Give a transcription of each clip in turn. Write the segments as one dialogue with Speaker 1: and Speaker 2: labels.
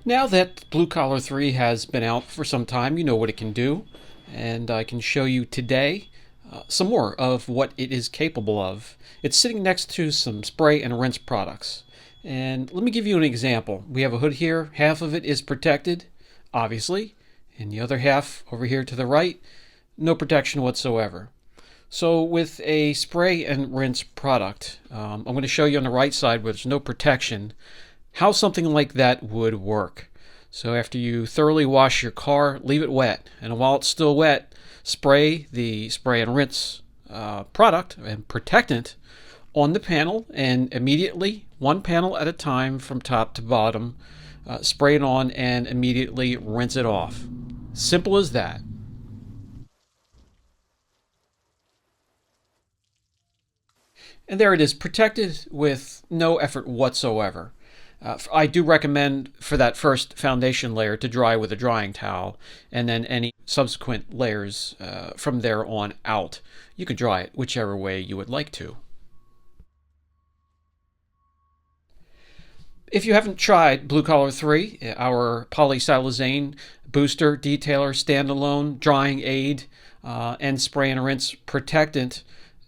Speaker 1: Now that Blue Collar 3 has been out for some time, you know what it can do, and I can show you today some more of what it is capable of. It's sitting next to some spray and rinse products. And let me give you an example. We have a hood here, half of it is protected, obviously, and the other half over here to the right, no protection whatsoever. So with a spray and rinse product, I'm going to show you on the right side where there's no protection how something like that would work. So after you thoroughly wash your car, leave it wet. And while it's still wet, spray the spray and rinse product and protectant on the panel, and immediately, one panel at a time from top to bottom, spray it on and immediately rinse it off. Simple as that. And there it is, protected with no effort whatsoever. I do recommend for that first foundation layer to dry with a drying towel, and then any subsequent layers from there on out, you can dry it whichever way you would like to. If you haven't tried Blue Collar 3, our polysilazane booster, detailer, standalone, drying aid, and spray and rinse protectant,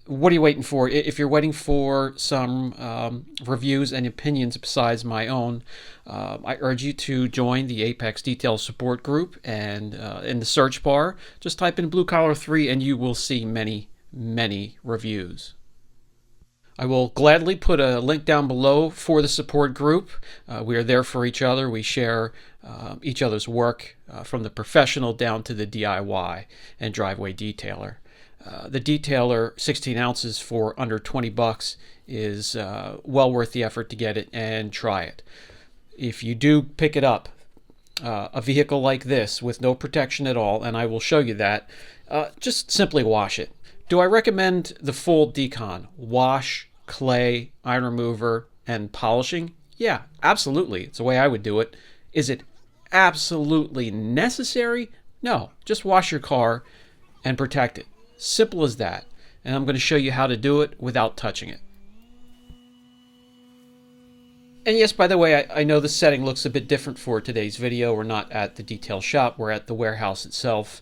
Speaker 1: what are you waiting for? If you're waiting for some reviews and opinions besides my own, I urge you to join the Apex Detail Support Group. And in the search bar, just type in Blue Collar 3 and you will see many, many reviews. I will gladly put a link down below for the support group. We are there for each other. We share each other's work from the professional down to the DIY and driveway detailer. The detailer 16 ounces for under 20 bucks is well worth the effort to get it and try it. If you do pick it up, a vehicle like this with no protection at all, and I will show you that, just simply wash it. Do I recommend the full decon? Wash, clay, iron remover, and polishing? Yeah, absolutely. It's the way I would do it. Is it absolutely necessary? No. Just wash your car and protect it. Simple as that. And I'm going to show you how to do it without touching it. And yes, by the way, I know the setting looks a bit different for today's video. We're not at the detail shop, we're at the warehouse itself.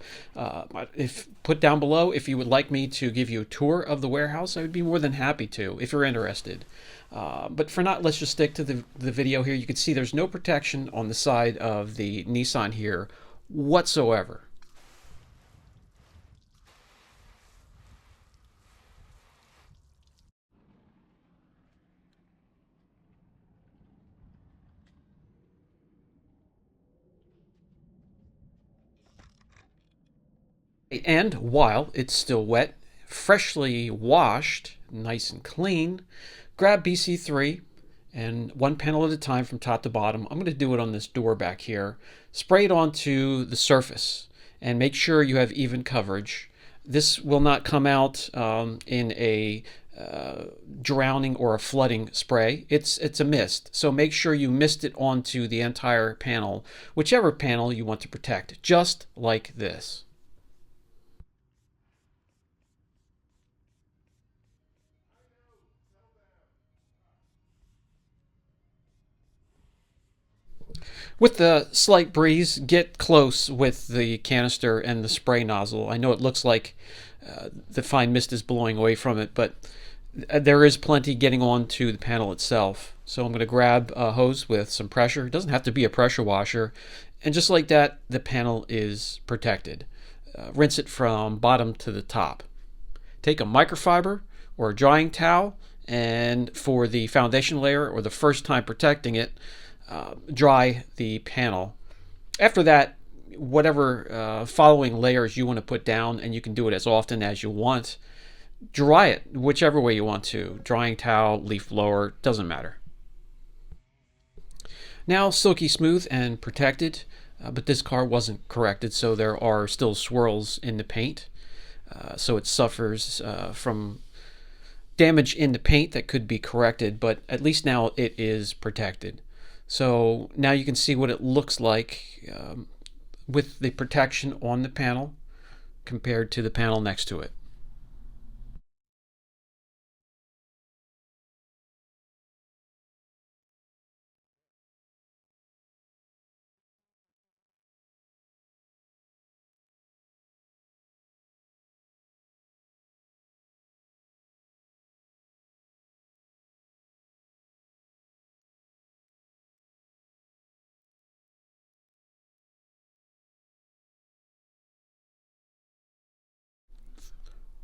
Speaker 1: If put down below if you would like me to give you a tour of the warehouse, I would be more than happy to if you're interested. But for not, let's just stick to the video here. You can see there's no protection on the side of the Nissan here whatsoever. And while it's still wet, freshly washed, nice and clean, grab BC3 and one panel at a time from top to bottom. I'm going to do it on this door back here. Spray it onto the surface and make sure you have even coverage. This will not come out in a drowning or a flooding spray. It's a mist, so make sure you mist it onto the entire panel, whichever panel you want to protect, just like this. With the slight breeze, get close with the canister and the spray nozzle. I know it looks like the fine mist is blowing away from it, but there is plenty getting onto the panel itself. So I'm going to grab a hose with some pressure. It doesn't have to be a pressure washer. And just like that, the panel is protected. Rinse it from bottom to the top. Take a microfiber or a drying towel, and for the foundation layer or the first time protecting it, dry the panel. After that, whatever following layers you want to put down, and you can do it as often as you want, dry it whichever way you want to. Drying towel, leaf blower, doesn't matter. Now silky smooth and protected, but this car wasn't corrected, so there are still swirls in the paint. So it suffers from damage in the paint that could be corrected, but at least now it is protected. So now you can see what it looks like with the protection on the panel compared to the panel next to it.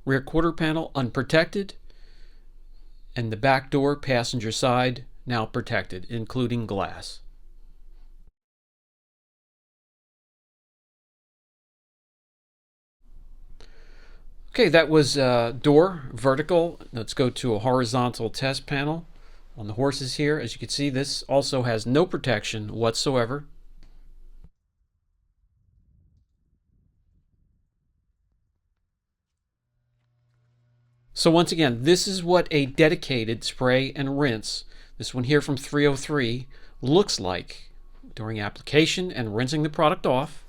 Speaker 1: Rear quarter panel unprotected, and the back door passenger side now protected, including glass. Okay, that was door vertical. Let's go to a horizontal test panel on the horses here. As you can see, this also has no protection whatsoever. So once again, this is what a dedicated spray and rinse, this one here from 303, looks like during application and rinsing the product off.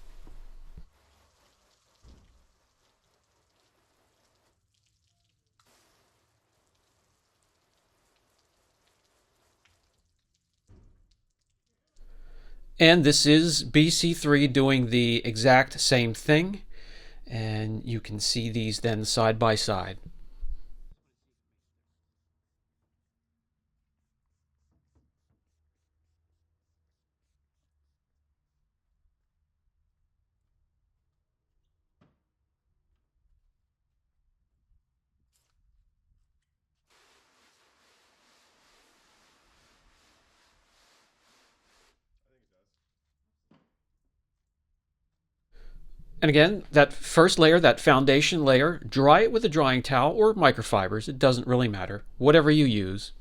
Speaker 1: And this is BC3 doing the exact same thing. And you can see these then side by side. And again, that first layer, that foundation layer, dry it with a drying towel or microfibers. It doesn't really matter. Whatever you use.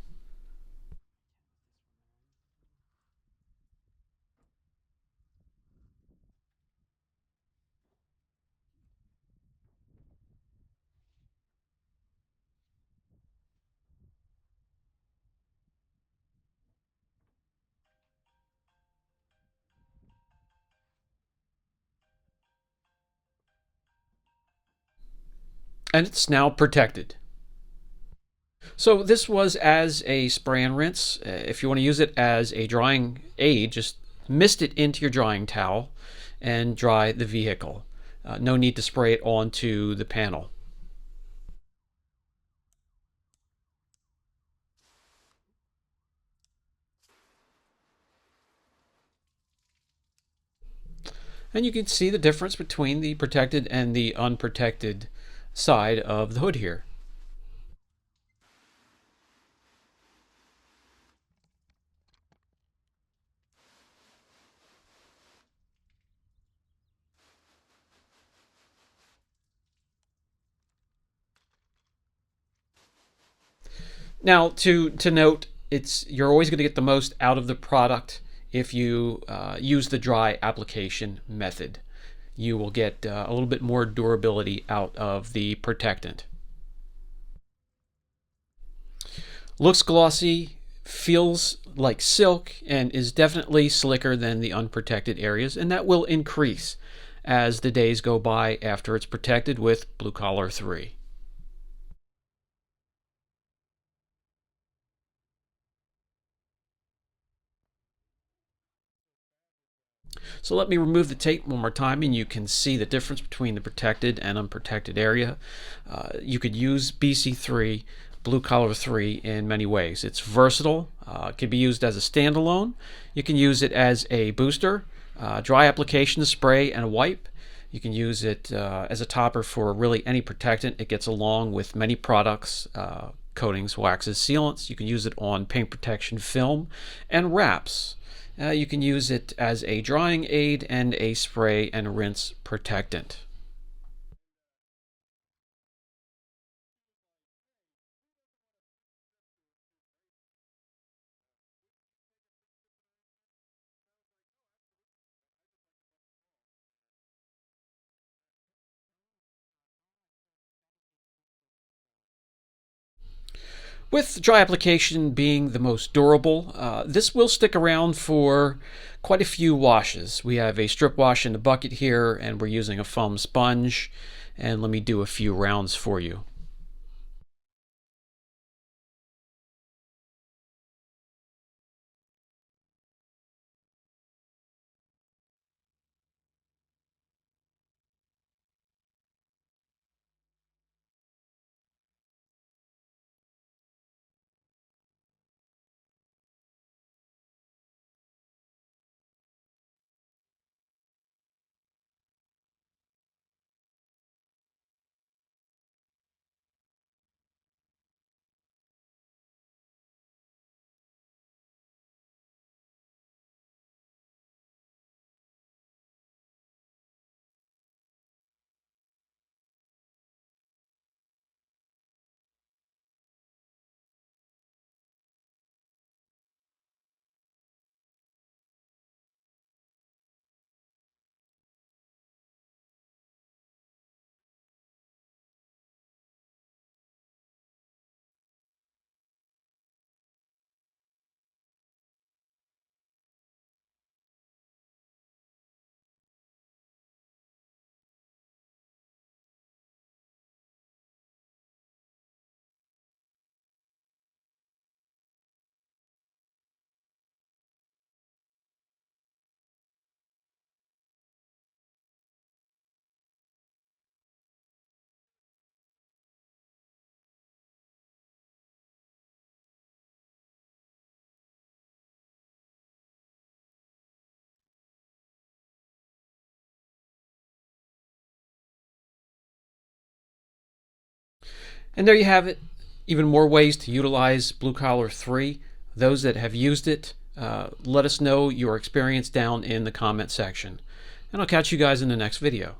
Speaker 1: And it's now protected. So this was as a spray and rinse. If you want to use it as a drying aid, just mist it into your drying towel and dry the vehicle. No need to spray it onto the panel. And you can see the difference between the protected and the unprotected side of the hood here. Now, to note, you're always going to get the most out of the product if you use the dry application method. You will get a little bit more durability out of the protectant. Looks glossy, feels like silk, and is definitely slicker than the unprotected areas, and that will increase as the days go by after it's protected with Blue Collar 3. So let me remove the tape one more time and you can see the difference between the protected and unprotected area. You could use BC3, Blue Collar 3 in many ways. It's versatile. It can be used as a standalone. You can use it as a booster, dry application, spray, and a wipe. You can use it as a topper for really any protectant. It gets along with many products, coatings, waxes, sealants. You can use it on paint protection film and wraps. You can use it as a drying aid and a spray and rinse protectant. With dry application being the most durable, this will stick around for quite a few washes. We have a strip wash in the bucket here, and we're using a foam sponge. And let me do a few rounds for you. And there you have it. Even more ways to utilize Blue Collar 3. Those that have used it, let us know your experience down in the comment section. And I'll catch you guys in the next video.